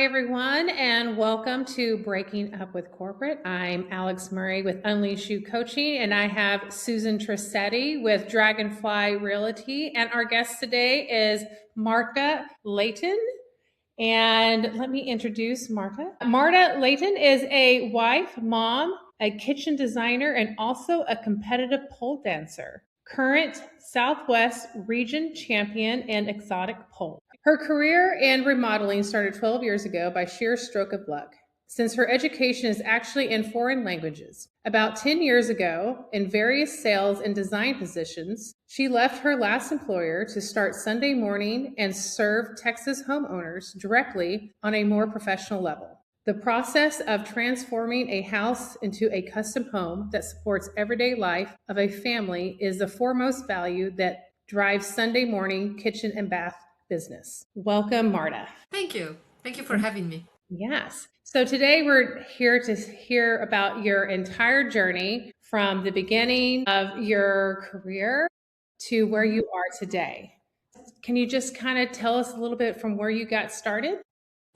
Hi, everyone, and welcome to Breaking Up with Corporate. I'm Alex Murray with Unleash You Coaching, and I have Susan Tresatti with Dragonfly Realty. And our guest today is Marta Layton. And let me introduce Marta. Marta Layton is a wife, mom, a kitchen designer, and also a competitive pole dancer. Current Southwest region champion in exotic pole. Her career in remodeling started 12 years ago by sheer stroke of luck, since her education is actually in foreign languages. About 10 years ago, in various sales and design positions, she left her last employer to start Sunday Morning and serve Texas homeowners directly on a more professional level. The process of transforming a house into a custom home that supports everyday life of a family is the foremost value that drives Sunday Morning kitchen and bath business. Welcome, Marta. Thank you. Thank you for having me. Yes. So today we're here to hear about your entire journey from the beginning of your career to where you are today. Can you just kind of tell us a little bit from where you got started?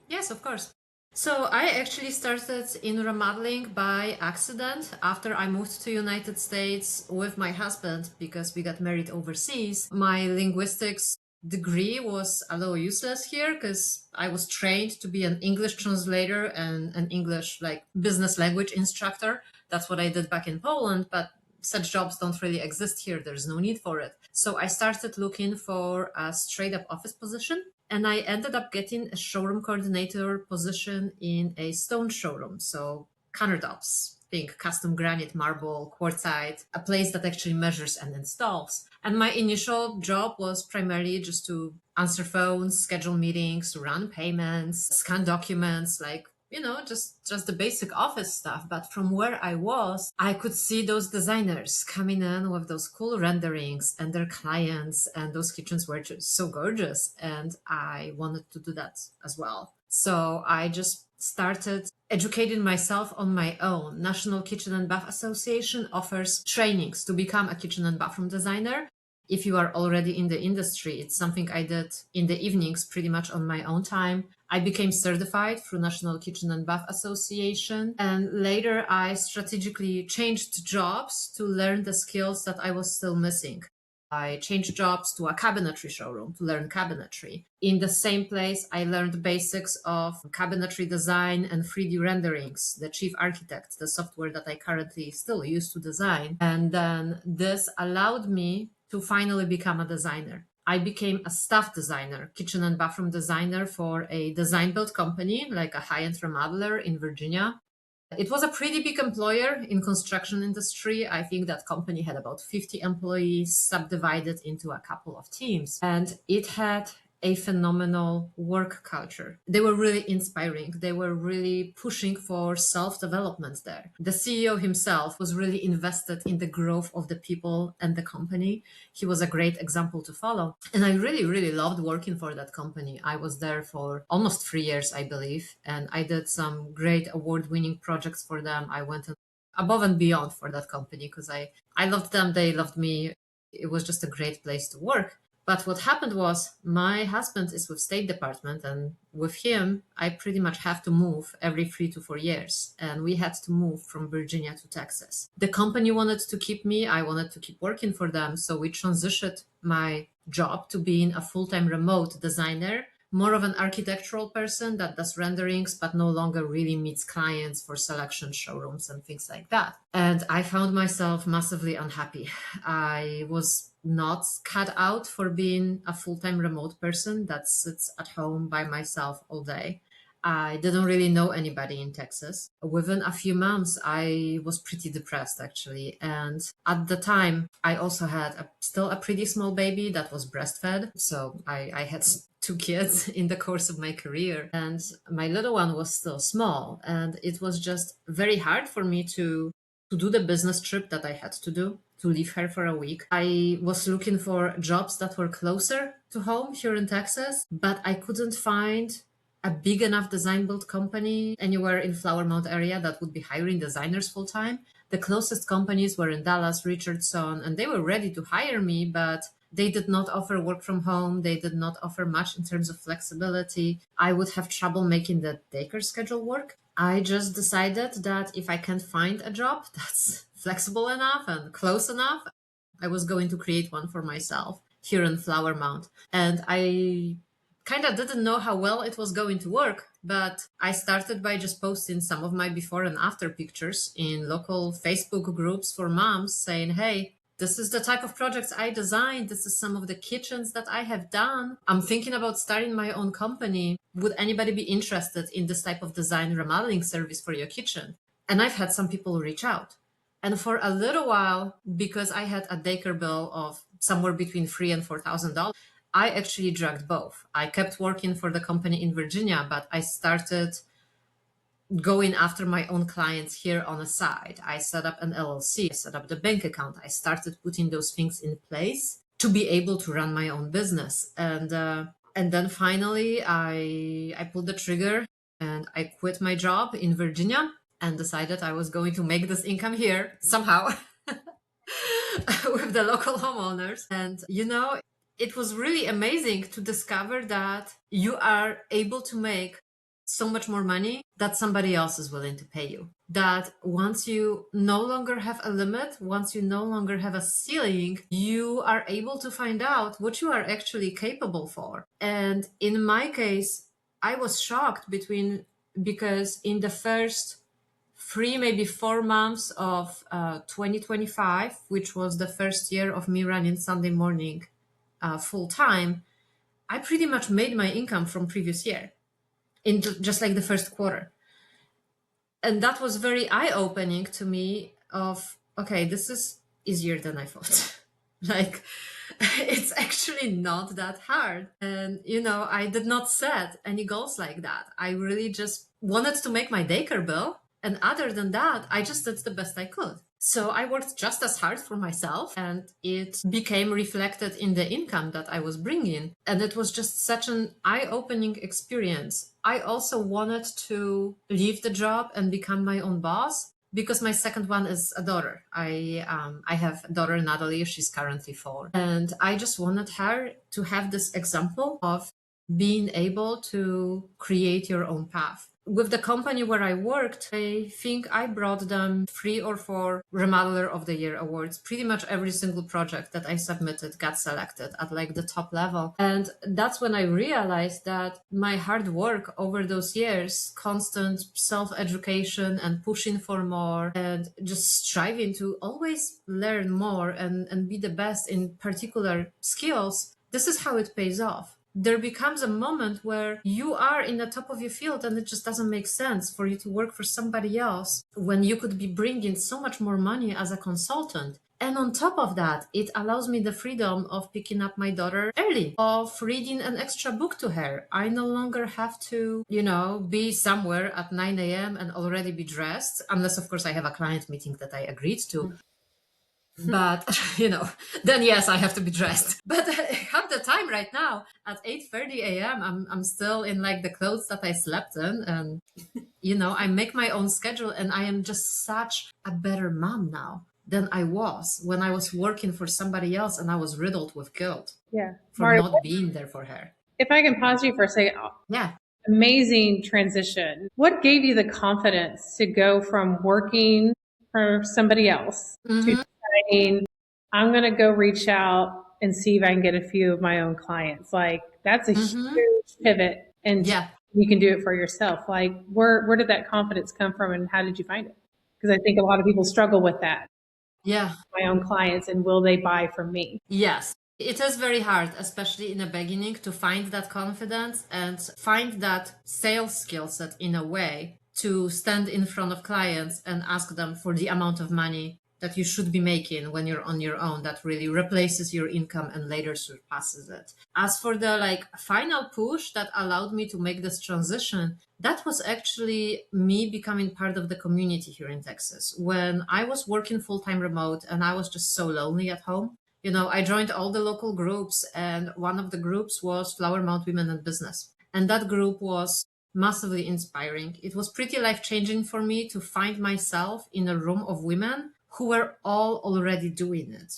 Yes, of course. So I actually started in remodeling by accident after I moved to United States with my husband because we got married overseas. My linguistics degree was a little useless here because I was trained to be an English translator and an English like business language instructor. That's what I did back in Poland, but such jobs don't really exist here. There's no need for it. So I started looking for a straight up office position. And I ended up getting a showroom coordinator position in a stone showroom. So countertops, think custom granite, marble, quartzite, a place that actually measures and installs. And my initial job was primarily just to answer phones, schedule meetings, run payments, scan documents, like just the basic office stuff. But from where I was, I could see those designers coming in with those cool renderings and their clients, and those kitchens were just so gorgeous, and I wanted to do that as well. So I just started educating myself on my own. National Kitchen and Bath Association offers trainings to become a kitchen and bathroom designer. If you are already in the industry, it's something I did in the evenings pretty much on my own time. I became certified through National Kitchen and Bath Association, and later I strategically changed jobs to learn the skills that I was still missing. I changed jobs to a cabinetry showroom to learn cabinetry. In the same place, I learned basics of cabinetry design and 3D renderings, the Chief Architect, the software that I currently still use to design. And then this allowed me to finally become a designer. I became a staff designer, kitchen and bathroom designer for a design build company, like a high-end remodeler in Virginia. It was a pretty big employer in construction industry. I think that company had about 50 employees subdivided into a couple of teams, and it had a phenomenal work culture. They were really inspiring. They were really pushing for self-development there. The CEO himself was really invested in the growth of the people and the company. He was a great example to follow. And I really, really loved working for that company. I was there for almost 3 years, I believe, and I did some great award-winning projects for them. I went above and beyond for that company because I loved them. They loved me. It was just a great place to work. But what happened was my husband is with State Department, and with him, I pretty much have to move every 3 to 4 years. And we had to move from Virginia to Texas. The company wanted to keep me. I wanted to keep working for them. So we transitioned my job to being a full-time remote designer, more of an architectural person that does renderings, but no longer really meets clients for selection showrooms and things like that. And I found myself massively unhappy. I was not cut out for being a full-time remote person that sits at home by myself all day. I didn't really know anybody in Texas. Within a few months, I was pretty depressed actually. And at the time, I also had still a pretty small baby that was breastfed. So I had two kids in the course of my career, and my little one was still small. And it was just very hard for me to do the business trip that I had to do to leave her for a week. I was looking for jobs that were closer to home here in Texas, but I couldn't find a big enough design build company anywhere in Flower Mound area that would be hiring designers full time. The closest companies were in Dallas, Richardson, and they were ready to hire me, but They did not offer work from home. They did not offer much in terms of flexibility. I would have trouble making the daycare schedule work. I just decided that if I can't find a job that's flexible enough and close enough, I was going to create one for myself here in Flower Mound. And I kind of didn't know how well it was going to work, but I started by just posting some of my before and after pictures in local Facebook groups for moms saying, hey, this is the type of projects I designed. This is some of the kitchens that I have done. I'm thinking about starting my own company. Would anybody be interested in this type of design remodeling service for your kitchen? And I've had some people reach out. And for a little while, because I had a daycare bill of somewhere between $3,000 and $4,000, I actually dragged both. I kept working for the company in Virginia, but I started going after my own clients here on the side. I set up an LLC, I set up the bank account. I started putting those things in place to be able to run my own business. And then finally, I pulled the trigger and I quit my job in Virginia and decided I was going to make this income here somehow with the local homeowners. And, it was really amazing to discover that you are able to make so much more money that somebody else is willing to pay you. That once you no longer have a limit, once you no longer have a ceiling, you are able to find out what you are actually capable for. And in my case, I was shocked because in the first 3, maybe 4 months of 2025, which was the first year of me running Sunday morning full time, I pretty much made my income from previous year in just like the first quarter. And that was very eye-opening to me of, okay, this is easier than I thought. Like, it's actually not that hard. And, I did not set any goals like that. I really just wanted to make my daycare bill. And other than that, I just did the best I could. So I worked just as hard for myself, and it became reflected in the income that I was bringing. And it was just such an eye-opening experience. I also wanted to leave the job and become my own boss because my second one is a daughter. I have a daughter, Natalie. She's currently 4. And I just wanted her to have this example of being able to create your own path. With the company where I worked, I think I brought them 3 or 4 Remodeler of the Year awards. Pretty much every single project that I submitted got selected at like the top level. And that's when I realized that my hard work over those years, constant self-education and pushing for more and just striving to always learn more and be the best in particular skills, this is how it pays off. There becomes a moment where you are in the top of your field and it just doesn't make sense for you to work for somebody else when you could be bringing so much more money as a consultant. And on top of that, it allows me the freedom of picking up my daughter early, of reading an extra book to her. I no longer have to, be somewhere at 9 a.m. and already be dressed, unless, of course, I have a client meeting that I agreed to. But, then yes, I have to be dressed. But half the time right now at 8:30 a.m., I'm still in like the clothes that I slept in. And, I make my own schedule and I am just such a better mom now than I was when I was working for somebody else and I was riddled with guilt for Marta, not being there for her. if I can pause you for a second. Yeah. Amazing transition. What gave you the confidence to go from working for somebody else to deciding, I'm going to go reach out and see if I can get a few of my own clients? Like, that's a huge pivot, and you can do it for yourself. Like, where did that confidence come from, and how did you find it? Because I think a lot of people struggle with that. Yeah. My own clients, and will they buy from me? Yes. It is very hard, especially in the beginning, to find that confidence and find that sales skill set in a way to stand in front of clients and ask them for the amount of money that you should be making when you're on your own that really replaces your income and later surpasses it. As for the final push that allowed me to make this transition, that was actually me becoming part of the community here in Texas. When I was working full-time remote and I was just so lonely at home, I joined all the local groups, and one of the groups was Flower Mound Women in Business. And that group was massively inspiring. It was pretty life-changing for me to find myself in a room of women who were all already doing it,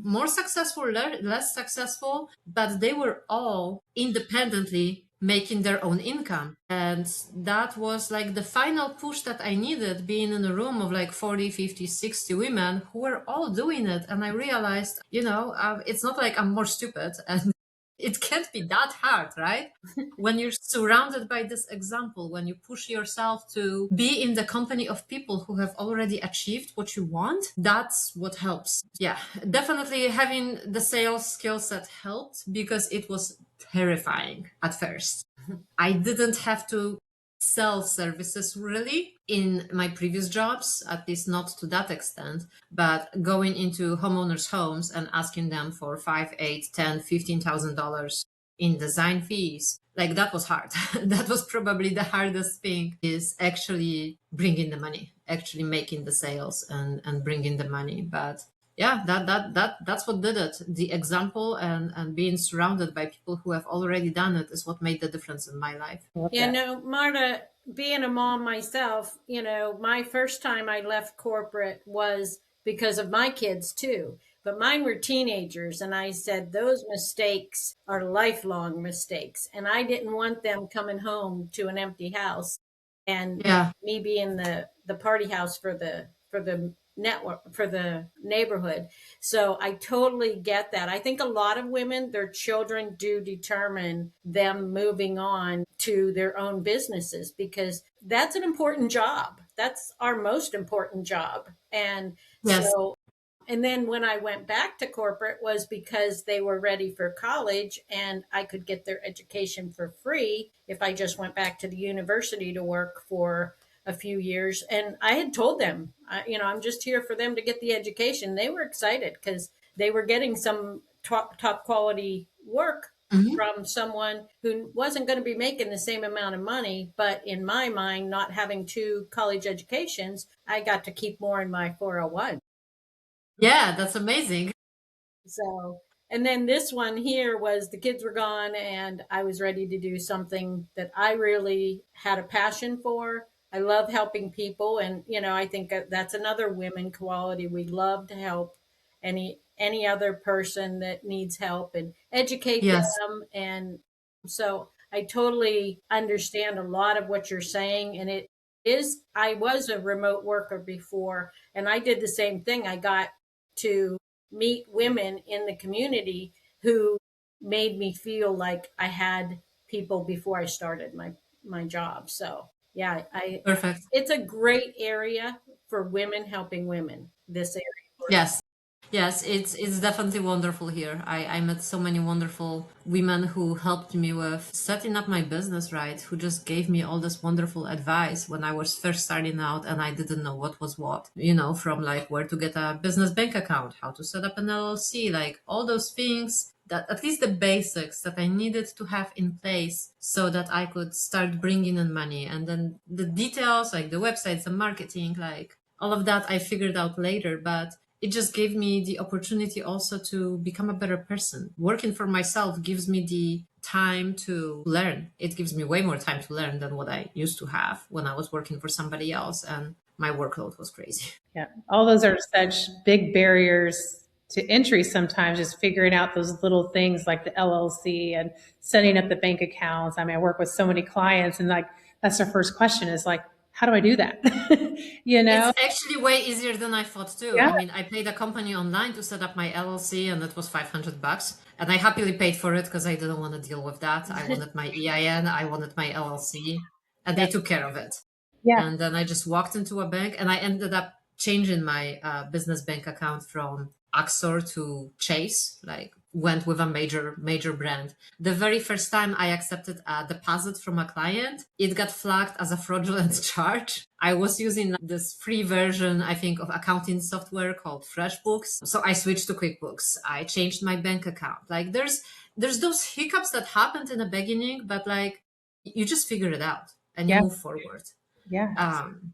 more successful, less successful, but they were all independently making their own income. And that was like the final push that I needed, being in a room of like 40, 50, 60 women who were all doing it. And I realized, it's not like I'm more stupid and it can't be that hard, right? When you're surrounded by this example, when you push yourself to be in the company of people who have already achieved what you want, that's what helps. Yeah, definitely having the sales skill set helped because it was terrifying at first. I didn't have to sell services really in my previous jobs, at least not to that extent, but going into homeowners' homes and asking them for 5, 8, 10, $15,000 in design fees, like that was hard. That was probably the hardest thing, is actually bringing the money, actually making the sales and bringing the money. But yeah, that's what did it. The example and being surrounded by people who have already done it is what made the difference in my life. Yeah, no, Marta, being a mom myself, my first time I left corporate was because of my kids too. But mine were teenagers, and I said those mistakes are lifelong mistakes. And I didn't want them coming home to an empty house and Yeah. me being the party house for the network, for the neighborhood. So I totally get that. I think a lot of women, their children do determine them moving on to their own businesses, because that's an important job. That's our most important job. And Yes. so, and then when I went back to corporate was because they were ready for college and I could get their education for free if I just went back to the university to work for a few years. And I had told them, I'm just here for them to get the education. They were excited because they were getting some top quality work Mhm. from someone who wasn't going to be making the same amount of money. But in my mind, not having two college educations, I got to keep more in my 401. Yeah, that's amazing. So, and then this one here was the kids were gone and I was ready to do something that I really had a passion for. I love helping people. And, I think that's another women quality. We love to help any other person that needs help and educate Yes. them. And so I totally understand a lot of what you're saying. And I was a remote worker before and I did the same thing. I got to meet women in the community who made me feel like I had people before I started my job. So yeah, I Perfect. it's a great area for women helping women. This area. Yes. Yes, it's definitely wonderful here. I met so many wonderful women who helped me with setting up my business, right? Who just gave me all this wonderful advice when I was first starting out and I didn't know what was what, from like where to get a business bank account, how to set up an LLC, like all those things, that at least the basics that I needed to have in place so that I could start bringing in money. And then the details, like the websites, the marketing, like all of that I figured out later. But it just gave me the opportunity also to become a better person. Working for myself gives me the time to learn. It gives me way more time to learn than what I used to have when I was working for somebody else and my workload was crazy. Yeah, all those are such big barriers to entry sometimes, just figuring out those little things like the LLC and setting up the bank accounts. I mean, I work with so many clients and like that's their first question is like, how do I do that? you It's know? actually way easier than I thought too. Yeah. I mean, I paid a company online to set up my LLC and it was $500. And I happily paid for it because I didn't want to deal with that. I wanted my EIN, I wanted my LLC, and Yeah. they took care of it. Yeah. And then I just walked into a bank and I ended up changing my business bank account from Axor to Chase, like went with a major brand. The very first time I accepted a deposit from a client, it got flagged as a fraudulent charge. I was using this free version, I think, of accounting software called FreshBooks. So I switched to QuickBooks. I changed my bank account. Like there's those hiccups that happened in the beginning, but like you just figure it out and you Yeah. move forward. Yeah. um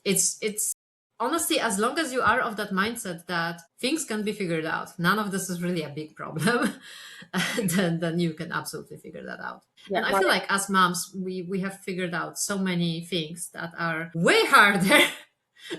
it's honestly, as long as you are of that mindset that things can be figured out, none of this is really a big problem, then you can absolutely figure that out. Yeah. And I feel like as moms we have figured out so many things that are way harder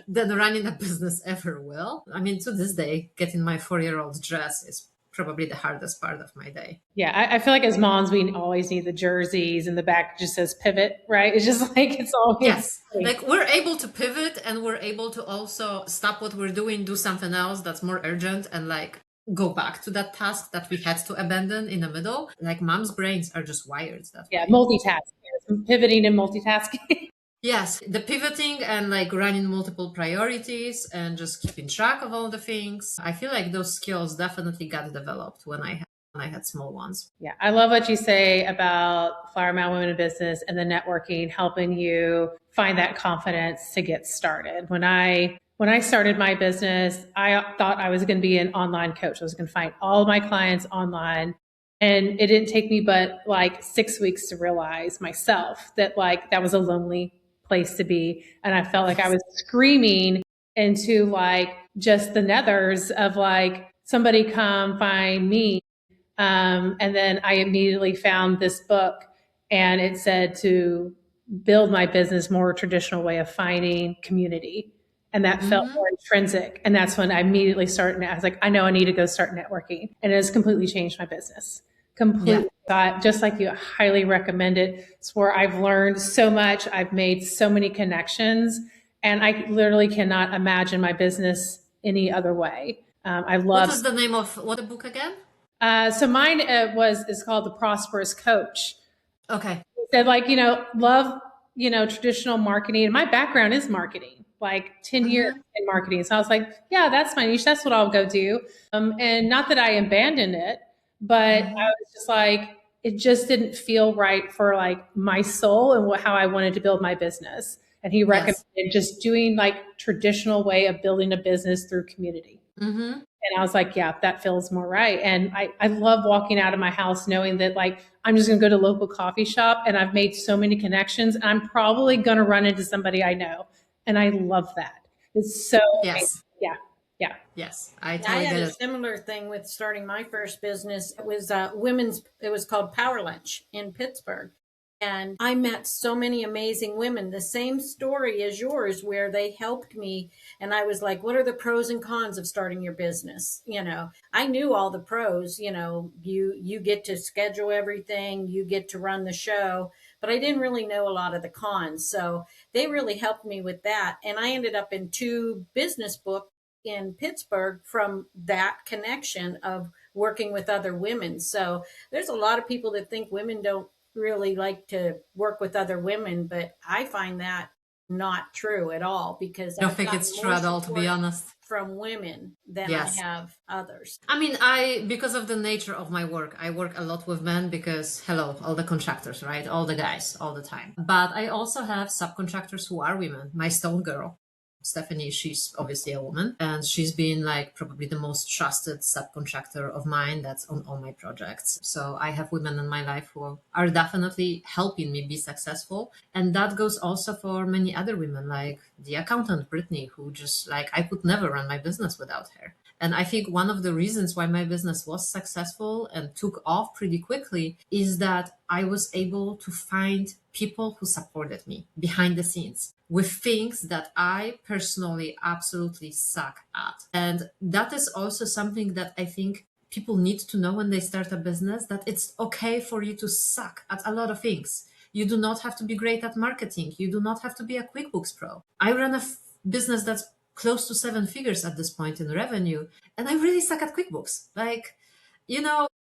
than running a business ever will. I mean, to this day, getting my 4-year-old dress is probably the hardest part of my day. Yeah, I feel like as moms, we always need the jerseys and the back just says pivot, right? It's just like it's always. Yes. Like we're able to pivot and we're able to also stop what we're doing, do something else that's more urgent and like go back to that task that we had to abandon in the middle. Like mom's brains are just wired that Yeah, way. multitasking, pivoting and multitasking. Yes, the pivoting and like running multiple priorities and just keeping track of all the things. I feel like those skills definitely got developed when I had small ones. Yeah, I love what you say about Flower Mound Women in Business and the networking helping you find that confidence to get started. When I started my business, I thought I was going to be an online coach. I was going to find all of my clients online. And it didn't take me but like 6 weeks to realize myself that like that was a lonely place to be. And I felt like I was screaming into like just the nethers of like somebody come find me. And then I immediately found this book and it said to build my business more traditional way of finding community. And that felt more intrinsic. And that's when I immediately started. I was like, I know I need to go start networking. And it has completely changed my business. Completely. Yeah. Just like you, highly recommend it. It's where I've learned so much. I've made so many connections. And I literally cannot imagine my business any other way. I love. What was the name of what the book again? So mine is called The Prosperous Coach. Okay. It said like, love, traditional marketing. And my background is marketing, like 10 years in marketing. So I was like, yeah, that's my niche. That's what I'll go do. And not that I abandoned it, but I was just like, it just didn't feel right for like my soul and how I wanted to build my business. And he recommended just doing like traditional way of building a business through community. And I was like, yeah, that feels more right. And I love walking out of my house knowing that like, I'm just going to go to a local coffee shop and I've made so many connections and I'm probably going to run into somebody I know. And I love that. It's so, yes. Yeah. Yes. I totally had get a it. similar thing with starting my first business. It was it was called Power Lunch in Pittsburgh. And I met so many amazing women, the same story as yours, where they helped me. And I was like, what are the pros and cons of starting your business? I knew all the pros, you get to schedule everything, you get to run the show, but I didn't really know a lot of the cons. So they really helped me with that. And I ended up in 2 business books in Pittsburgh from that connection of working with other women. So there's a lot of people that think women don't really like to work with other women, but I find that not true at all because I don't think it's true at all, to be honest. From women than I have others. I mean, because of the nature of my work, I work a lot with men because, hello, all the contractors, right? All the guys, all the time. But I also have subcontractors who are women. My stone girl, Stephanie, she's obviously a woman and she's been like probably the most trusted subcontractor of mine that's on all my projects. So I have women in my life who are definitely helping me be successful. And that goes also for many other women, like the accountant, Brittany, who just like, I could never run my business without her. And I think one of the reasons why my business was successful and took off pretty quickly is that I was able to find people who supported me behind the scenes with things that I personally absolutely suck at. And that is also something that I think people need to know when they start a business, that it's okay for you to suck at a lot of things. You do not have to be great at marketing. You do not have to be a QuickBooks pro. I run a business that's close to 7 figures at this point in revenue, and I really suck at QuickBooks. Like,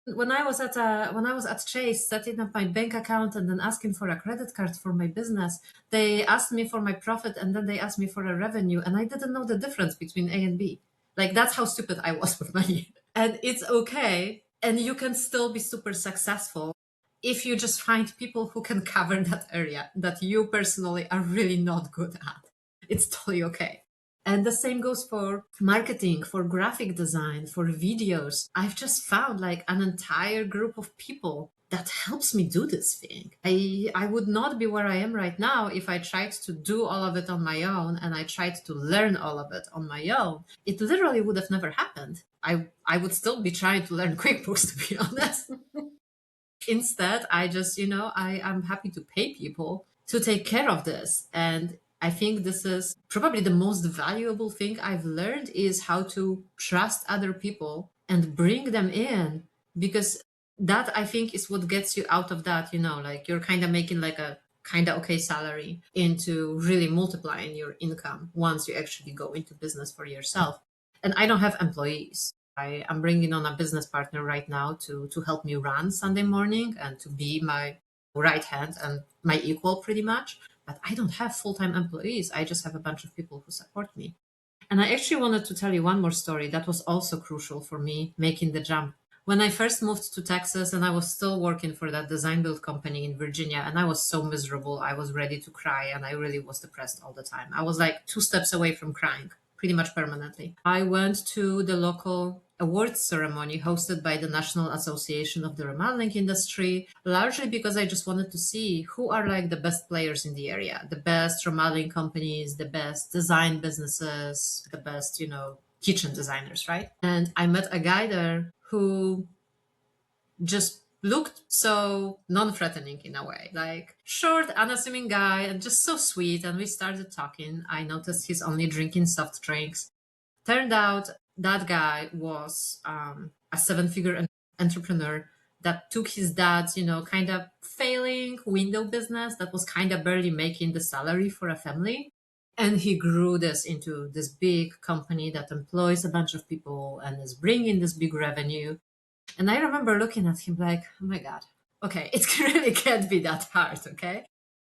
when I was at Chase setting up my bank account and then asking for a credit card for my business, they asked me for my profit and then they asked me for a revenue, and I didn't know the difference between A and B. Like, that's how stupid I was with money. And it's okay, and you can still be super successful if you just find people who can cover that area that you personally are really not good at. It's totally okay. And the same goes for marketing, for graphic design, for videos. I've just found like an entire group of people that helps me do this thing. I would not be where I am right now if I tried to do all of it on my own and I tried to learn all of it on my own. It literally would have never happened. I would still be trying to learn QuickBooks, to be honest. Instead, I just, I'm happy to pay people to take care of this. And I think this is probably the most valuable thing I've learned, is how to trust other people and bring them in, because that, I think, is what gets you out of that, like you're kind of making like a kind of okay salary into really multiplying your income once you actually go into business for yourself. And I don't have employees. I am bringing on a business partner right now to help me run Sunday morning and to be my right hand and my equal pretty much. But I don't have full-time employees. I just have a bunch of people who support me. And I actually wanted to tell you one more story that was also crucial for me making the jump. When I first moved to Texas, and I was still working for that design build company in Virginia, and I was so miserable, I was ready to cry, and I really was depressed all the time. I was like 2 steps away from crying, pretty much permanently. I went to the local awards ceremony hosted by the National Association of the Remodeling Industry, largely because I just wanted to see who are like the best players in the area, the best remodeling companies, the best design businesses, the best, kitchen designers, right? And I met a guy there who just looked so non-threatening in a way, like short, unassuming guy and just so sweet. And we started talking. I noticed he's only drinking soft drinks. Turned out that guy was a seven-figure entrepreneur that took his dad's, kind of failing window business that was kind of barely making the salary for a family. And he grew this into this big company that employs a bunch of people and is bringing this big revenue. And I remember looking at him like, oh my God, okay, it really can't be that hard, okay?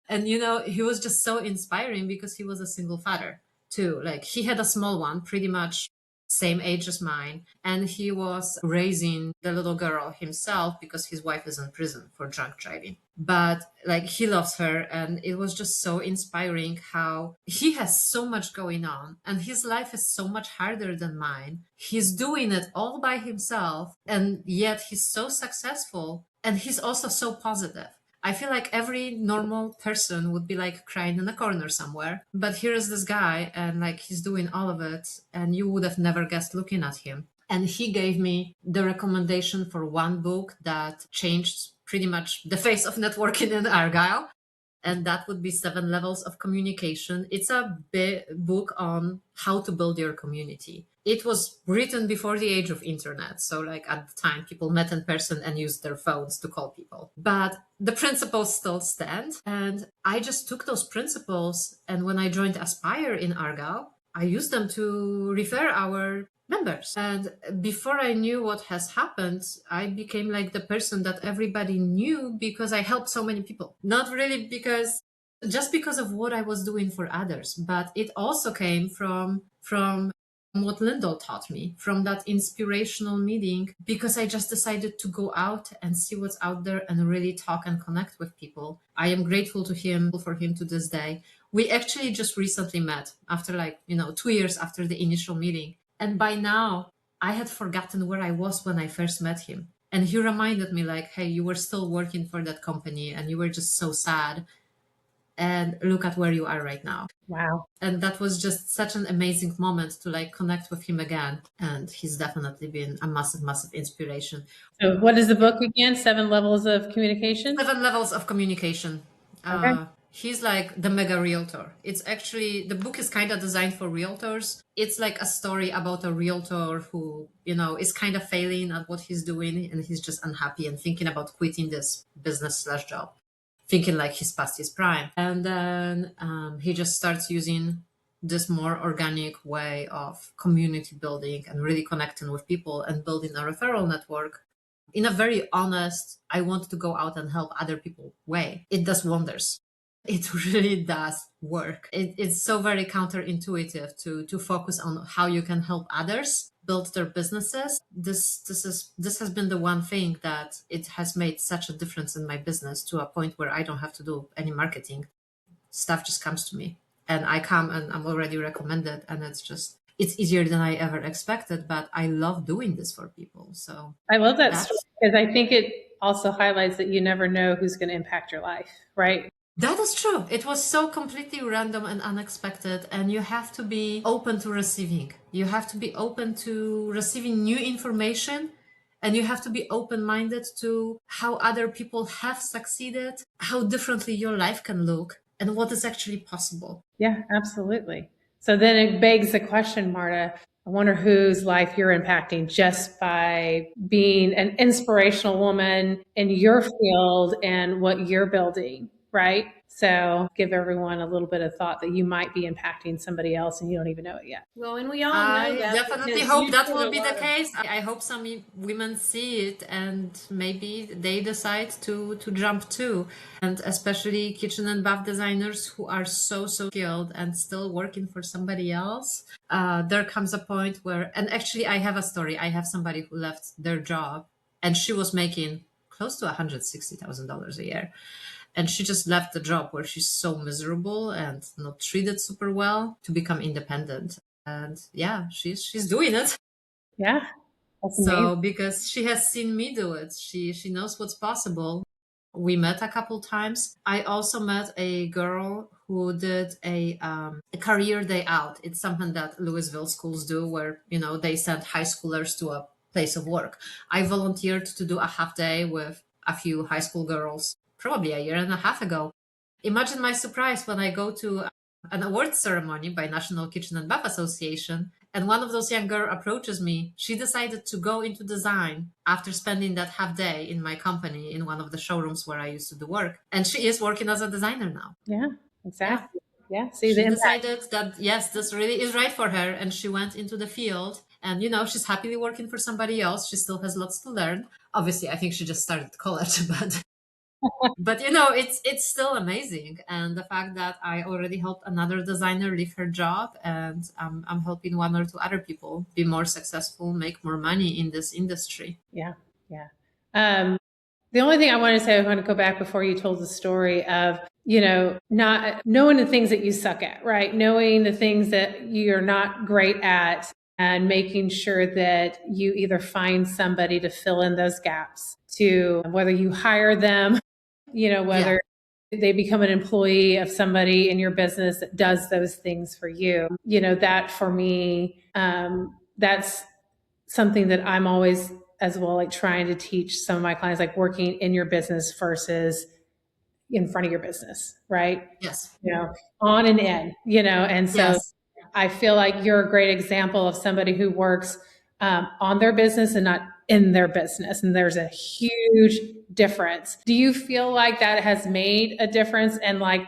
And, he was just so inspiring because he was a single father too. Like he had a small one, pretty much same age as mine. And he was raising the little girl himself because his wife is in prison for drunk driving. But like he loves her. And it was just so inspiring how he has so much going on and his life is so much harder than mine. He's doing it all by himself. And yet he's so successful. And he's also so positive. I feel like every normal person would be like crying in a corner somewhere. But here is this guy and like he's doing all of it and you would have never guessed looking at him. And he gave me the recommendation for one book that changed pretty much the face of networking in Argyle. And that would be 7 Levels of Communication. It's a book on how to build your community. It was written before the age of internet. So like at the time, people met in person and used their phones to call people. But the principles still stand. And I just took those principles. And when I joined Aspire in Argyle, I used them to refer our members. And before I knew what has happened, I became like the person that everybody knew because I helped so many people. Not really just because of what I was doing for others, but it also came from what Lyndall taught me, from that inspirational meeting, because I just decided to go out and see what's out there and really talk and connect with people. I am grateful to him, for him to this day. We actually just recently met after 2 years after the initial meeting. And by now, I had forgotten where I was when I first met him. And he reminded me like, hey, you were still working for that company and you were just so sad. And look at where you are right now. Wow. And that was just such an amazing moment to like connect with him again. And he's definitely been a massive, massive inspiration. So what is the book again? 7 Levels of Communication? 7 Levels of Communication. Okay. He's like the mega realtor. It's actually, the book is kind of designed for realtors. It's like a story about a realtor who, is kind of failing at what he's doing and he's just unhappy and thinking about quitting this business/job, thinking like he's past his prime. And then he just starts using this more organic way of community building and really connecting with people and building a referral network in a very honest, I want to go out and help other people way. It does wonders. It really does work. It's so very counterintuitive to focus on how you can help others build their businesses. This has been the one thing that it has made such a difference in my business to a point where I don't have to do any marketing. Stuff just comes to me and I come and I'm already recommended and it's easier than I ever expected, but I love doing this for people. So I love that story because I think it also highlights that you never know who's going to impact your life, right? That is true. It was so completely random and unexpected, and you have to be open to receiving. You have to be open to receiving new information, and you have to be open-minded to how other people have succeeded, how differently your life can look. and what is actually possible. Yeah, absolutely. So then it begs the question, Marta, I wonder whose life you're impacting just by being an inspirational woman in your field and what you're building, right? So give everyone a little bit of thought that you might be impacting somebody else and you don't even know it yet. Well, and we all know I that definitely because hope you that did will a be the lot of. case. I hope some women see it and maybe they decide to jump too. And especially kitchen and bath designers who are so skilled and still working for somebody else. There comes a point where, and actually I have a story. I have somebody who left their job and she was making close to $160,000 a year. And she just left the job where she's so miserable and not treated super well to become independent. And yeah, she's doing it. Yeah, that's amazing. So because she has seen me do it, she knows what's possible. We met a couple times. I also met a girl who did a career day out. It's something that Louisville schools do, where they send high schoolers to a place of work. I volunteered to do a half day with a few high school girls, probably a year and a half ago. Imagine my surprise when I go to an awards ceremony by National Kitchen and Bath Association, and one of those young girls approaches me. She decided to go into design after spending that half day in my company in one of the showrooms where I used to do work. And she is working as a designer now. Yeah, Yeah. exactly. Yeah, see the She impact. decided that, yes, this really is right for her. And she went into the field. And, she's happily working for somebody else. She still has lots to learn. Obviously, I think she just started college, but it's still amazing. And the fact that I already helped another designer leave her job, and I'm helping one or two other people be more successful, make more money in this industry. Yeah, yeah. The only thing I want to say, I want to go back before you told the story of, not knowing the things that you suck at, right? Knowing the things that you're not great at and making sure that you either find somebody to fill in those gaps, to whether you hire them, whether they become an employee of somebody in your business that does those things for you. That for me, that's something that I'm always as well, like trying to teach some of my clients, like working in your business versus in front of your business, right? Yes. On and in, and so Yes. I feel like you're a great example of somebody who works on their business and not in their business. And there's a huge difference. Do you feel like that has made a difference in like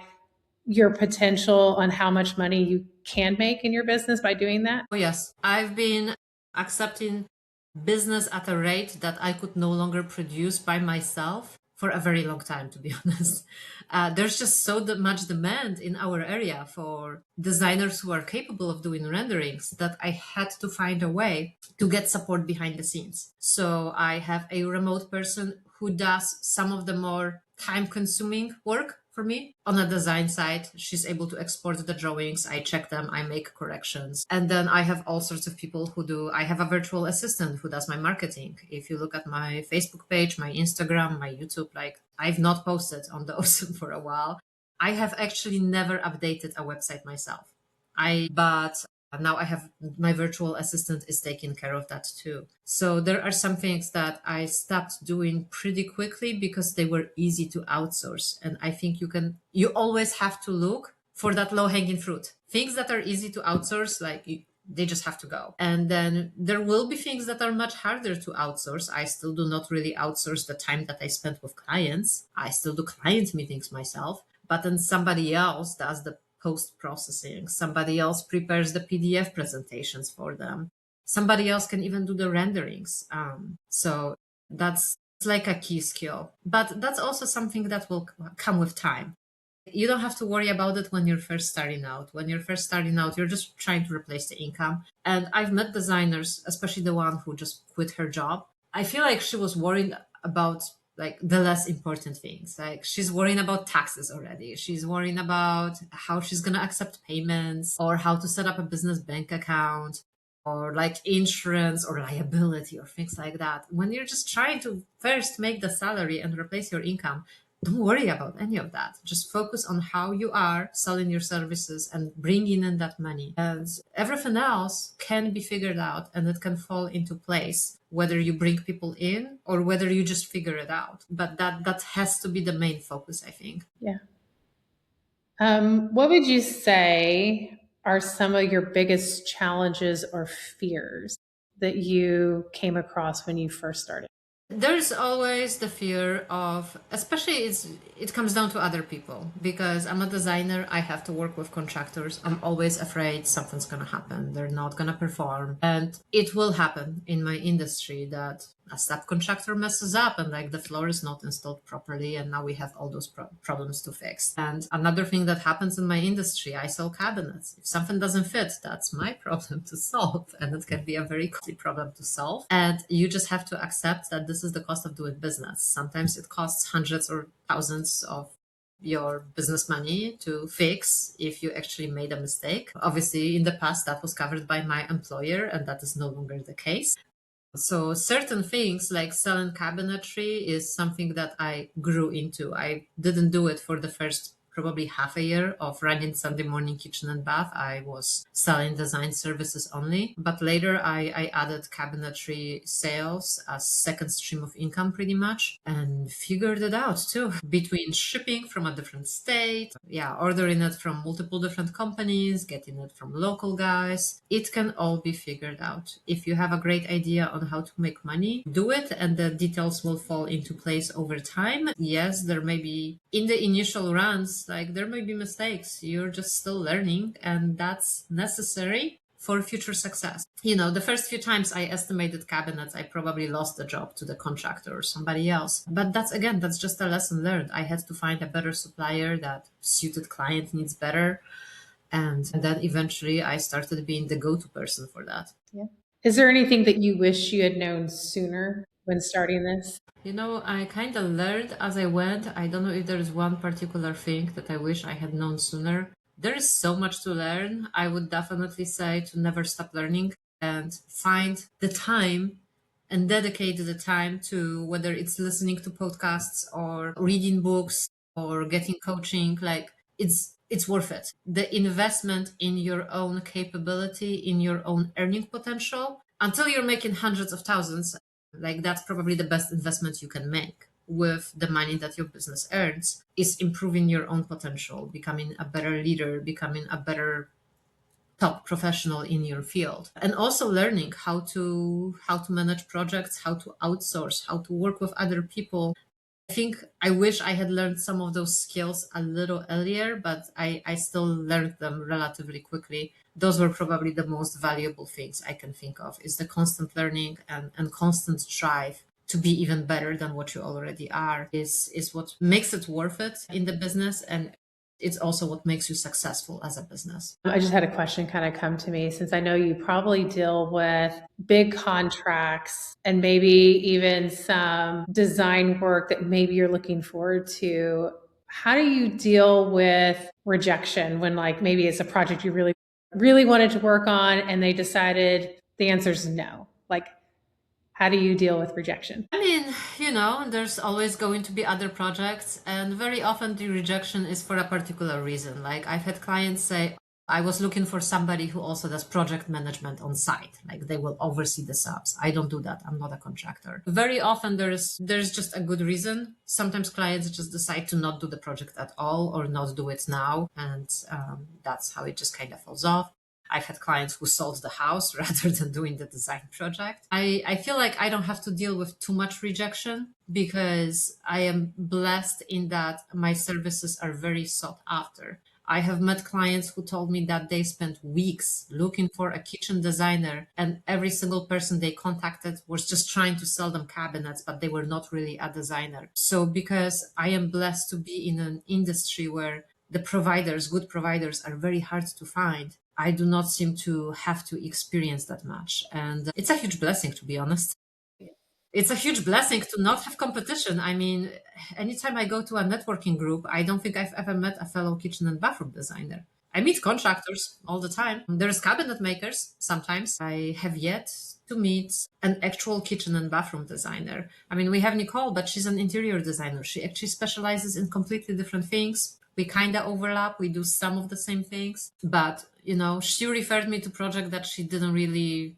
your potential on how much money you can make in your business by doing that? Oh, yes. I've been accepting business at a rate that I could no longer produce by myself for a very long time, to be honest. There's just so much demand in our area for designers who are capable of doing renderings that I had to find a way to get support behind the scenes. So I have a remote person who does some of the more time-consuming work for me. On a design side, she's able to export the drawings. I check them, I make corrections. And then I have all sorts of people I have a virtual assistant who does my marketing. If you look at my Facebook page, my Instagram, my YouTube, like I've not posted on those for a while. I have actually never updated a website myself. But now I have my virtual assistant is taking care of that too. So there are some things that I stopped doing pretty quickly because they were easy to outsource. And I think you always have to look for that low hanging fruit. Things that are easy to outsource, they just have to go. And then there will be things that are much harder to outsource. I still do not really outsource the time that I spend with clients. I still do client meetings myself, but then somebody else does the post processing. Somebody else prepares the PDF presentations for them. Somebody else can even do the renderings. So that's like a key skill. But that's also something that will come with time. You don't have to worry about it when you're first starting out. When you're first starting out, you're just trying to replace the income. And I've met designers, especially the one who just quit her job. I feel like she was worried about like the less important things. Like she's worrying about taxes already. She's worrying about how she's going to accept payments or how to set up a business bank account or like insurance or liability or things like that. When you're just trying to first make the salary and replace your income, don't worry about any of that. Just focus on how you are selling your services and bringing in that money. And everything else can be figured out and it can fall into place, whether you bring people in or whether you just figure it out. But that has to be the main focus, I think. Yeah. What would you say are some of your biggest challenges or fears that you came across when you first started? There's always the fear of, especially it comes down to other people, because I'm a designer, I have to work with contractors. I'm always afraid something's going to happen. They're not going to perform. And it will happen in my industry that a subcontractor messes up and like the floor is not installed properly, and now we have all those problems to fix. And another thing that happens in my industry, I sell cabinets. If something doesn't fit, that's my problem to solve, and it can be a very costly problem to solve. And you just have to accept that this is the cost of doing business. Sometimes it costs hundreds or thousands of your business money to fix if you actually made a mistake. Obviously, in the past, that was covered by my employer, and that is no longer the case. So certain things like selling cabinetry is something that I grew into. I didn't do it for the first probably half a year of running Sunday morning kitchen and bath. I was selling design services only. But later I added cabinetry sales as second stream of income pretty much, and figured it out too. Between shipping from a different state, ordering it from multiple different companies, getting it from local guys, it can all be figured out. If you have a great idea on how to make money, do it, and the details will fall into place over time. Yes, there may be in the initial runs, like there may be mistakes. You're just still learning, and that's necessary for future success. The first few times I estimated cabinets, I probably lost the job to the contractor or somebody else. But that's just a lesson learned. I had to find a better supplier that suited client needs better. And then eventually I started being the go-to person for that. Yeah. Is there anything that you wish you had known sooner when starting this? I kind of learned as I went. I don't know if there's one particular thing that I wish I had known sooner. There is so much to learn. I would definitely say to never stop learning and find the time and dedicate the time to, whether it's listening to podcasts or reading books or getting coaching, like it's worth it. The investment in your own capability, in your own earning potential, until you're making hundreds of thousands, like that's probably the best investment you can make with the money that your business earns, is improving your own potential, becoming a better leader, becoming a better top professional in your field, and also learning how to manage projects, how to outsource, how to work with other people. I think I wish I had learned some of those skills a little earlier, but I still learned them relatively quickly. Those were probably the most valuable things I can think of, is the constant learning and constant drive to be even better than what you already are is what makes it worth it in the business. And it's also what makes you successful as a business. I just had a question kind of come to me, since I know you probably deal with big contracts and maybe even some design work that maybe you're looking forward to. How do you deal with rejection when, like, maybe it's a project you really, really wanted to work on and they decided the answer is no? Like, how do you deal with rejection? I mean, there's always going to be other projects, and very often the rejection is for a particular reason. Like I've had clients say, I was looking for somebody who also does project management on site. Like they will oversee the subs. I don't do that. I'm not a contractor. Very often there's just a good reason. Sometimes clients just decide to not do the project at all or not do it now. And that's how it just kind of falls off. I've had clients who sold the house rather than doing the design project. I feel like I don't have to deal with too much rejection because I am blessed in that my services are very sought after. I have met clients who told me that they spent weeks looking for a kitchen designer, and every single person they contacted was just trying to sell them cabinets, but they were not really a designer. So because I am blessed to be in an industry where the providers, good providers, are very hard to find, I do not seem to have to experience that much. And it's a huge blessing, to be honest. It's a huge blessing to not have competition. I mean, anytime I go to a networking group, I don't think I've ever met a fellow kitchen and bathroom designer. I meet contractors all the time. There's cabinet makers sometimes. I have yet to meet an actual kitchen and bathroom designer. I mean, we have Nicole, but she's an interior designer. She actually specializes in completely different things. We kind of overlap. We do some of the same things, but she referred me to a project that she didn't really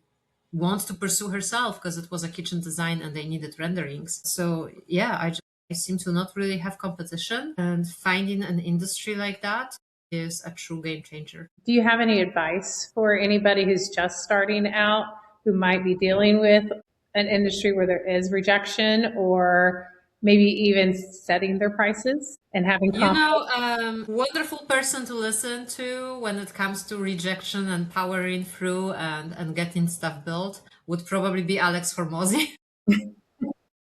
want to pursue herself because it was a kitchen design and they needed renderings. So I seem to not really have competition, and finding an industry like that is a true game changer. Do you have any advice for anybody who's just starting out, who might be dealing with an industry where there is rejection, or maybe even setting their prices and having confidence? Wonderful person to listen to when it comes to rejection and powering through and getting stuff built would probably be Alex Hormozy.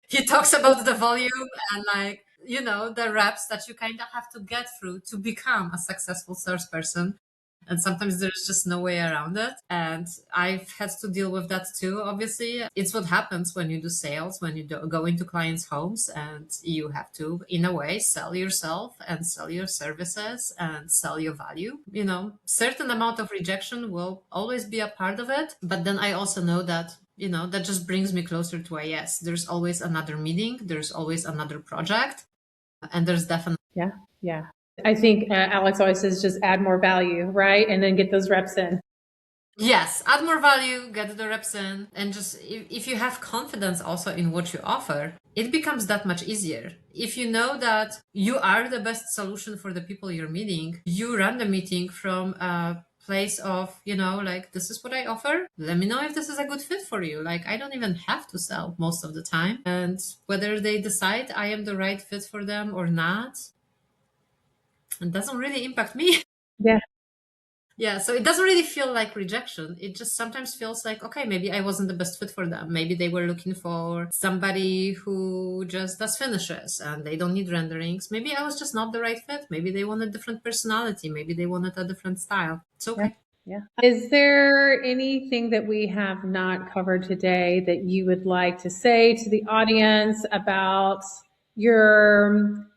He talks about the volume and the reps that you kind of have to get through to become a successful salesperson. And sometimes there's just no way around it. And I've had to deal with that too. Obviously, it's what happens when you do sales, when you go into clients' homes and you have to, in a way, sell yourself and sell your services and sell your value. Certain amount of rejection will always be a part of it. But then I also know that that just brings me closer to a yes. There's always another meeting. There's always another project. And there's definitely. Yeah. I think Alex always says just add more value, right? And then get those reps in. Yes, add more value, get the reps in, and just if you have confidence also in what you offer, it becomes that much easier. If you know that you are the best solution for the people you're meeting, you run the meeting from a place of, this is what I offer. Let me know if this is a good fit for you. I don't even have to sell most of the time. And whether they decide I am the right fit for them or not, it doesn't really impact me. Yeah. Yeah, so it doesn't really feel like rejection. It just sometimes feels like, okay, maybe I wasn't the best fit for them. Maybe they were looking for somebody who just does finishes and they don't need renderings. Maybe I was just not the right fit. Maybe they wanted different personality. Maybe they wanted a different style. It's okay. Yeah. Is there anything that we have not covered today that you would like to say to the audience about your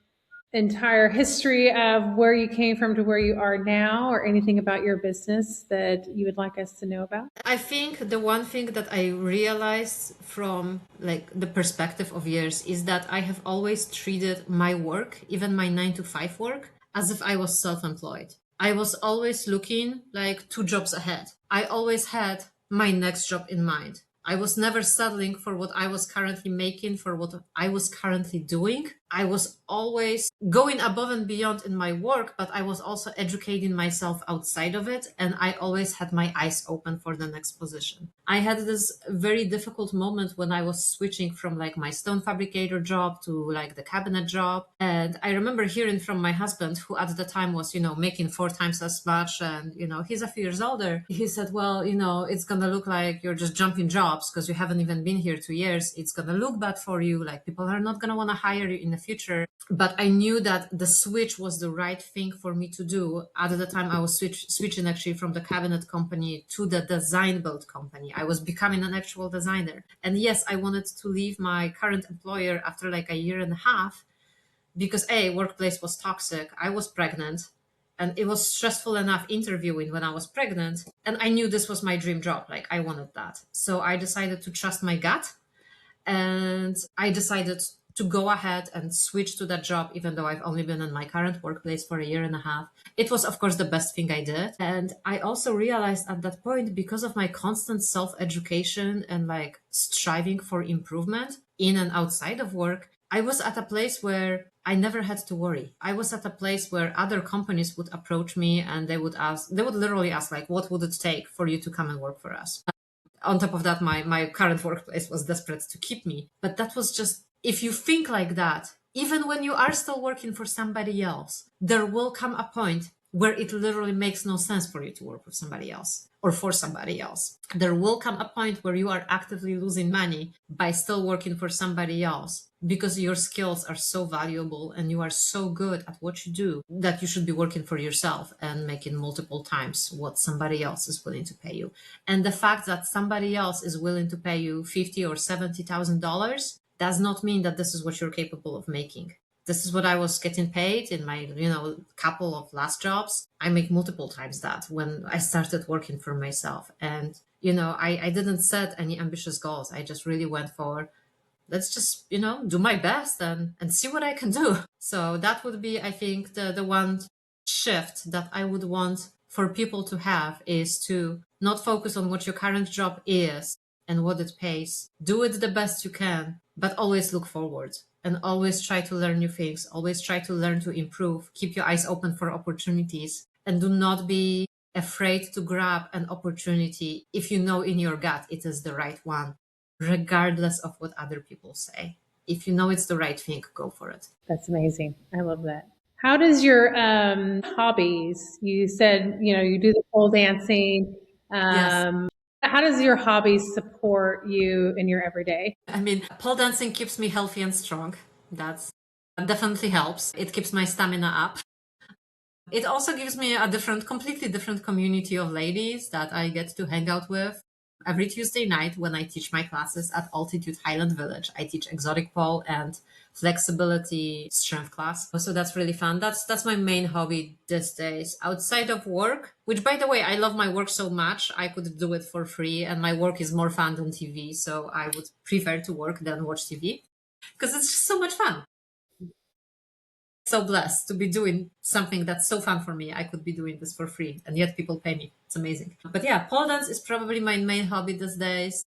entire history of where you came from to where you are now, or anything about your business that you would like us to know about? I think the one thing that I realized from the perspective of years is that I have always treated my work, even my 9 to 5 work, as if I was self-employed. I was always looking 2 jobs ahead. I always had my next job in mind. I was never settling for what I was currently making, for what I was currently doing. I was always going above and beyond in my work, but I was also educating myself outside of it. And I always had my eyes open for the next position. I had this very difficult moment when I was switching from my stone fabricator job to the cabinet job. And I remember hearing from my husband, who at the time was, making 4 times as much. And, he's a few years older. He said, well, it's going to look like you're just jumping jobs because you haven't even been here 2 years. It's going to look bad for you. People are not going to want to hire you in the future. But I knew that the switch was the right thing for me to do. At the time, I was switching actually from the cabinet company to the design build company. I was becoming an actual designer. And yes, I wanted to leave my current employer after a year and a half because workplace was toxic. I was pregnant and it was stressful enough interviewing when I was pregnant. And I knew this was my dream job. I wanted that. So I decided to trust my gut. And I decided to go ahead and switch to that job, even though I've only been in my current workplace for a year and a half. It was, of course, the best thing I did. And I also realized at that point, because of my constant self-education and striving for improvement in and outside of work, I was at a place where I never had to worry. I was at a place where other companies would approach me and they would literally ask, what would it take for you to come and work for us? On top of that, my current workplace was desperate to keep me. But that was just, if you think like that, even when you are still working for somebody else, there will come a point where it literally makes no sense for you to work with somebody else or for somebody else. There will come a point where you are actively losing money by still working for somebody else because your skills are so valuable and you are so good at what you do that you should be working for yourself and making multiple times what somebody else is willing to pay you. And the fact that somebody else is willing to pay you $50,000 or $70,000 does not mean that this is what you're capable of making. This is what I was getting paid in my, couple of last jobs. I make multiple times that when I started working for myself. And, I didn't set any ambitious goals. I just really went for, let's just, do my best and see what I can do. So that would be, I think, the one shift that I would want for people to have is to not focus on what your current job is and what it pays. Do it the best you can, but always look forward and always try to learn new things. Always try to learn to improve. Keep your eyes open for opportunities and do not be afraid to grab an opportunity if you know in your gut it is the right one, regardless of what other people say. If you know it's the right thing, go for it. That's amazing. I love that. How does your hobbies, you said, you do the pole dancing. Yes. How does your hobbies support you in your everyday? I mean, pole dancing keeps me healthy and strong. That definitely helps. It keeps my stamina up. It also gives me a completely different community of ladies that I get to hang out with. Every Tuesday night when I teach my classes at Altitude Highland Village, I teach exotic pole and flexibility strength class. So that's really fun. That's my main hobby these days. Outside of work, which by the way, I love my work so much, I could do it for free, and my work is more fun than TV. So I would prefer to work than watch TV because it's just so much fun. So blessed to be doing something that's so fun for me. I could be doing this for free, and yet people pay me. It's amazing. But yeah, pole dance is probably my main hobby these days,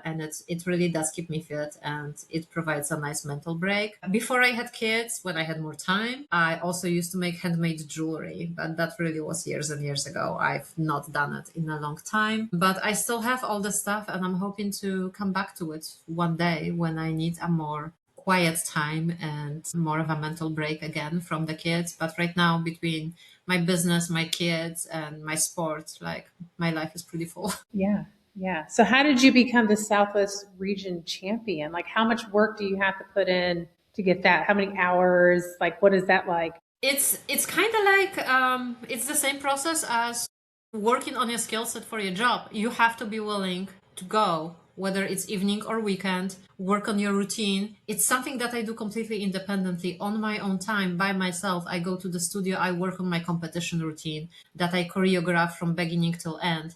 and it really does keep me fit, and it provides a nice mental break. Before I had kids, when I had more time, I also used to make handmade jewelry, but that really was years and years ago. I've not done it in a long time, but I still have all the stuff, and I'm hoping to come back to it one day when I need a more quiet time and more of a mental break again from the kids. But right now, between my business, my kids, and my sport, like my life is pretty full. Yeah. Yeah. So how did you become the Southwest region champion? Like how much work do you have to put in to get that? How many hours? Like what is that like? It's kind of like it's the same process as working on your skill set for your job. You have to be willing to go, whether it's evening or weekend, work on your routine. It's something that I do completely independently on my own time by myself. I go to the studio, I work on my competition routine that I choreograph from beginning till end.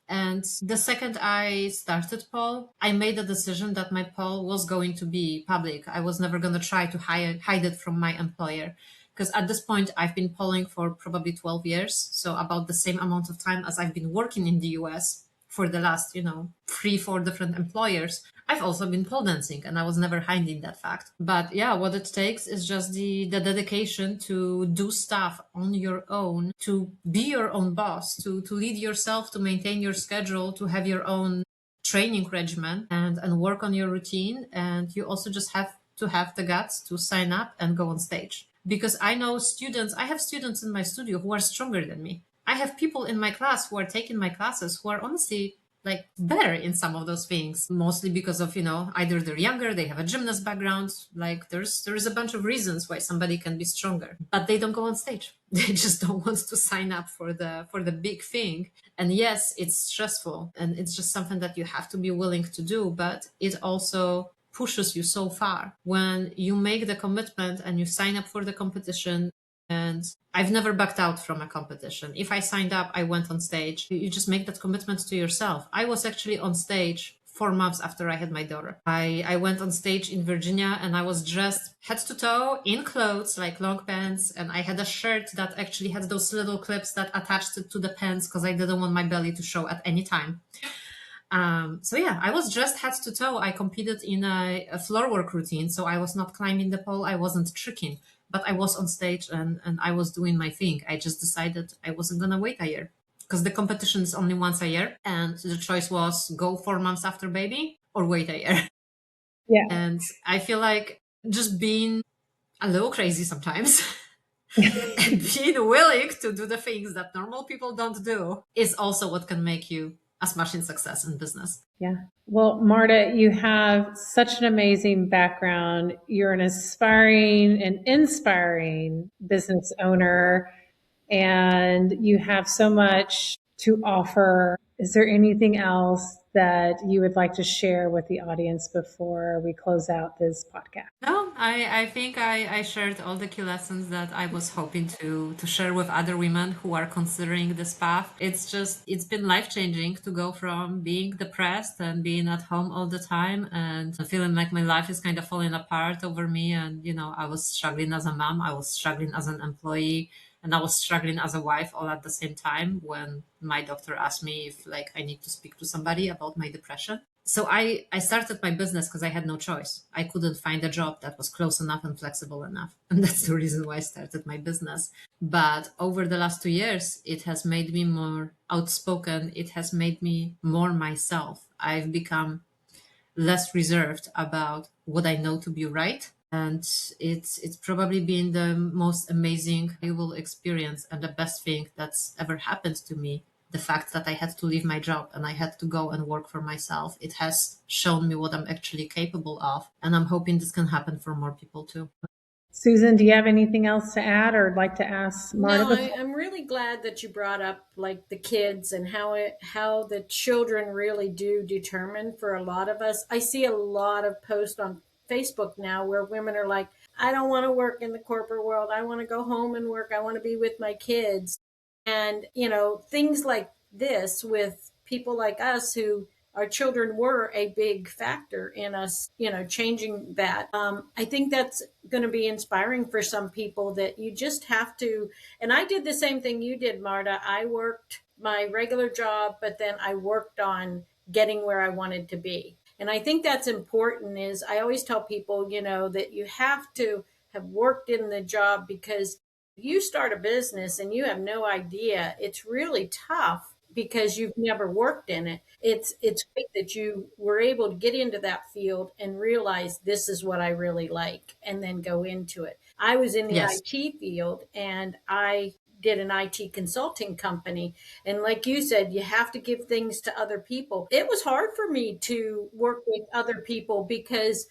And the second I started pole, I made a decision that my pole was going to be public. I was never going to try to hide it from my employer. Because at this point, I've been polling for probably 12 years. So about the same amount of time as I've been working in the US for the last, 3, 4 different employers. I've also been pole dancing, and I was never hiding that fact. But yeah, what it takes is just the dedication to do stuff on your own, to be your own boss, to lead yourself, to maintain your schedule, to have your own training regimen and work on your routine. And you also just have to have the guts to sign up and go on stage. Because I have students in my studio who are stronger than me. I have people in my class who are taking my classes who are honestly like better in some of those things, mostly because of, either they're younger, they have a gymnast background. Like there's a bunch of reasons why somebody can be stronger, but they don't go on stage. They just don't want to sign up for the big thing. And yes, it's stressful, and it's just something that you have to be willing to do, but it also pushes you so far when you make the commitment and you sign up for the competition. And I've never backed out from a competition. If I signed up, I went on stage. You just make that commitment to yourself. I was actually on stage 4 months after I had my daughter. I went on stage in Virginia, and I was dressed head to toe in clothes, like long pants. And I had a shirt that actually had those little clips that attached it to the pants because I didn't want my belly to show at any time. So yeah, I was dressed head to toe. I competed in a floor work routine. So I was not climbing the pole. I wasn't tricking, but I was on stage and I was doing my thing. I just decided I wasn't going to wait a year because the competition is only once a year. And the choice was go 4 months after baby or wait a year. Yeah. And I feel like just being a little crazy sometimes and being willing to do the things that normal people don't do is also what can make you a smashing success in business. Yeah. Well, Marta, you have such an amazing background. You're an aspiring and inspiring business owner, and you have so much to offer. Is there anything else that you would like to share with the audience before we close out this podcast? No, I think I shared all the key lessons that I was hoping to share with other women who are considering this path. It's been life-changing to go from being depressed and being at home all the time and feeling like my life is kind of falling apart over me. And, I was struggling as a mom, I was struggling as an employee, and I was struggling as a wife all at the same time when my doctor asked me if I need to speak to somebody about my depression. So I started my business because I had no choice. I couldn't find a job that was close enough and flexible enough. And that's the reason why I started my business. But over the last 2 years, it has made me more outspoken. It has made me more myself. I've become less reserved about what I know to be right. And it's probably been the most amazing I will experience and the best thing that's ever happened to me. The fact that I had to leave my job and I had to go and work for myself, it has shown me what I'm actually capable of. And I'm hoping this can happen for more people too. Susan, do you have anything else to add or like to ask Marta No, before? I'm really glad that you brought up like the kids and how the children really do determine for a lot of us. I see a lot of posts on Facebook now where women are like, I don't want to work in the corporate world. I want to go home and work. I want to be with my kids. And, things like this with people like us who our children were a big factor in us, changing that. I think that's going to be inspiring for some people that you just have to. And I did the same thing you did, Marta. I worked my regular job, but then I worked on getting where I wanted to be. And I think that's important is I always tell people, that you have to have worked in the job because you start a business and you have no idea, it's really tough because you've never worked in it. It's great that you were able to get into that field and realize this is what I really like and then go into it. I was in the Yes. IT field and I did an IT consulting company. And like you said, you have to give things to other people. It was hard for me to work with other people because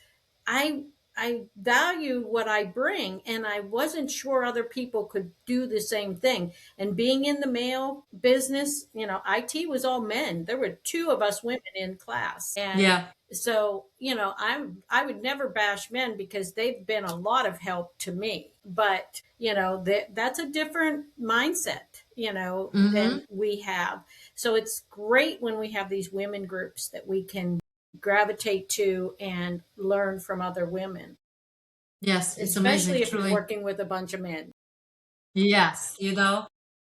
I I value what I bring, and I wasn't sure other people could do the same thing. And being in the mail business, IT was all men. There were two of us women in class, and Yeah. so I would never bash men because they've been a lot of help to me. But that's a different mindset, Mm-hmm. than we have. So it's great when we have these women groups that we can gravitate to and learn from other women, Yes, it's especially amazing, if you're truly. working with a bunch of men. Yes,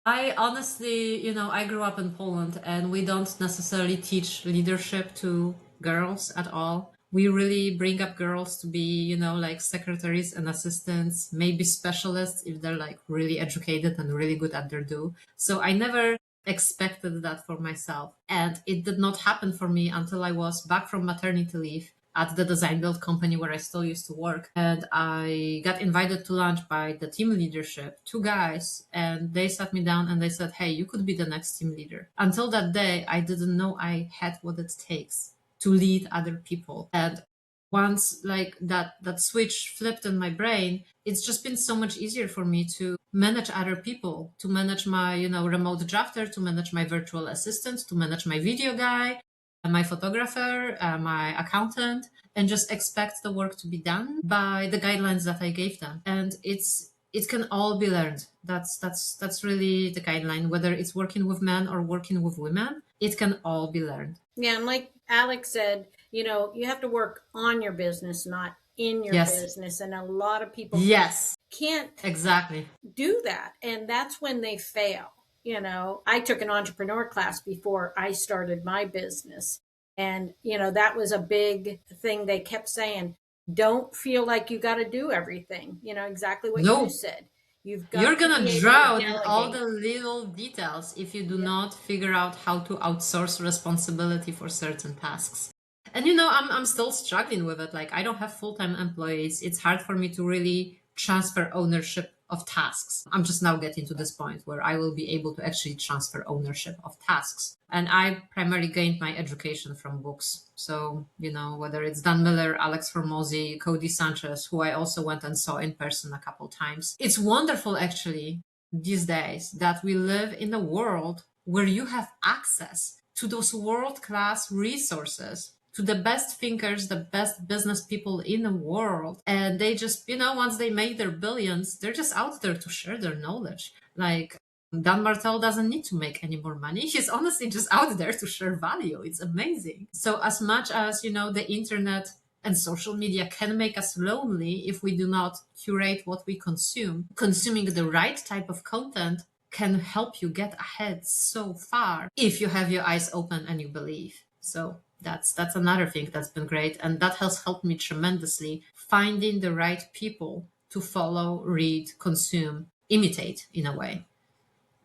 I honestly, I grew up in Poland and we don't necessarily teach leadership to girls at all. We really bring up girls to be, like secretaries and assistants, maybe specialists if they're like really educated and really good at their do. So I never expected that for myself. And it did not happen for me until I was back from maternity leave at the design build company where I still used to work. And I got invited to lunch by the team leadership, two guys, and they sat me down and they said, hey, you could be the next team leader. Until that day, I didn't know I had what it takes to lead other people. And once like that switch flipped in my brain, it's just been so much easier for me to manage other people, to manage my, remote drafter, to manage my virtual assistant, to manage my video guy, my photographer, my accountant, and just expect the work to be done by the guidelines that I gave them. And it can all be learned. That's really the guideline. Whether it's working with men or working with women, it can all be learned. Yeah, and like Alex said, you have to work on your business, not in your Yes. business. And a lot of people Yes. can't Exactly. do that. And that's when they fail. I took an entrepreneur class before I started my business. And, that was a big thing. They kept saying, don't feel like you got to do everything, exactly what you No, said. You've you're got to gonna be able to drown in all delegate. the little details if you do Yeah. not figure out how to outsource responsibility for certain tasks. And I'm still struggling with it. Like I don't have full-time employees. It's hard for me to really transfer ownership of tasks. I'm just now getting to this point where I will be able to actually transfer ownership of tasks. And I primarily gained my education from books. So, whether it's Dan Miller, Alex Hormozy, Cody Sanchez, who I also went and saw in person a couple times. It's wonderful actually these days that we live in a world where you have access to those world-class resources, to the best thinkers, the best business people in the world. And they just, once they make their billions, they're just out there to share their knowledge. Like Dan Martel doesn't need to make any more money. He's honestly just out there to share value. It's amazing. So as much as, the internet and social media can make us lonely if we do not curate what we consume, consuming the right type of content can help you get ahead so far if you have your eyes open and you believe. So That's another thing that's been great, and that has helped me tremendously, finding the right people to follow, read, consume, imitate in a way.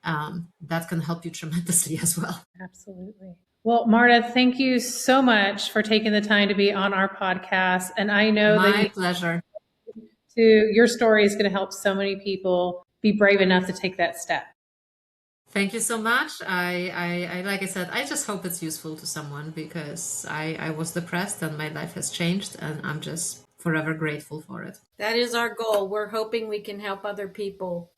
That can help you tremendously as well. Absolutely. Well, Marta, thank you so much for taking the time to be on our podcast. And I know My pleasure. your story is going to help so many people be brave enough to take that step. Thank you so much. I like I said, I just hope it's useful to someone, because I was depressed and my life has changed, and I'm just forever grateful for it. That is our goal. We're hoping we can help other people,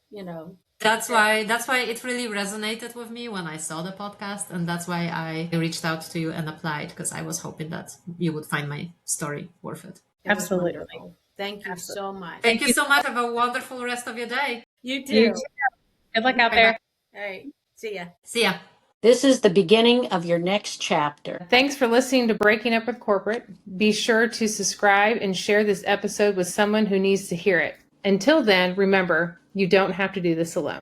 That's why it really resonated with me when I saw the podcast, and that's why I reached out to you and applied, because I was hoping that you would find my story worth it. Absolutely. Thank you so much. Thank you so much. Have a wonderful rest of your day. You too. You too. Good luck out there. All right. See ya. See ya. This is the beginning of your next chapter. Thanks for listening to Breaking Up with Corporate. Be sure to subscribe and share this episode with someone who needs to hear it. Until then, remember, you don't have to do this alone.